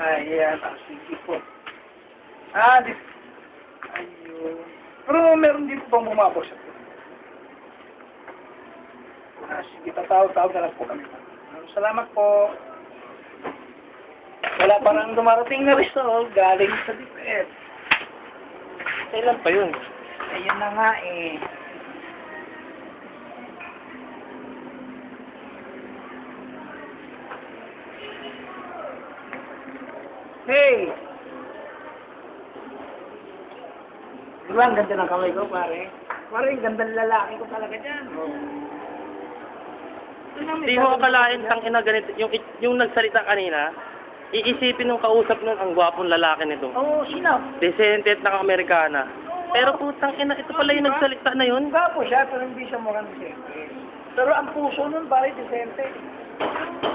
Ayan, sige po. Ayun. Pero meron din po bang bumabos? Sige, tatawag na lang po kami. Salamat po. Wala parang dumarating na result galing sa DepEd. Kailan pa yun? Ayun na nga eh. Hey! Di ba ang ganda ng kamay ko, pare? Pare, ang ganda ng lalaki ko talaga dyan. Hindi mo akalain tang ina ganito, yung nagsalita kanina, iisipin ng kausap nun ang gwapong lalaki nito. Oo, sino? Decente at naka-Amerikana. Pero putang ina, ito pala yung nagsalita na yun. Gapo siya, pero hindi siya mukhang decente. Pero ang puso nun, pare, decente.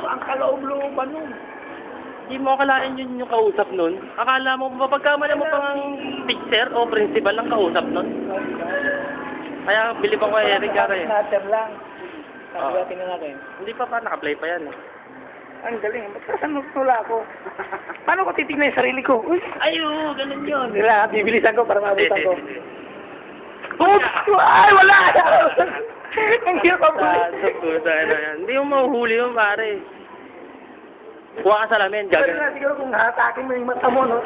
Ang kaloob-looban nun. Hindi mo akalain yun yung kausap nun. Akala mo, mapagkamala mo pang teacher o principal ang kausap nun. Kaya bilib ako kay Eric Yara eh. Natter lang. Oo. Tingnan natin. Hindi pa naka-play pa yan eh. Ang galing. Ba't saan magtula ako? Paano ko titignan yung sarili ko? Uy, Ayo, ganun yun. nila, bibilisan ko para mabutan ko. Oops! Ay, wala! Hindi ako Sa puta na yan. Hindi mo mahuhuli yun pare. Kuha ka salamin, Pero gagawin. na siguro kung hatakin mo yung mata mo, no?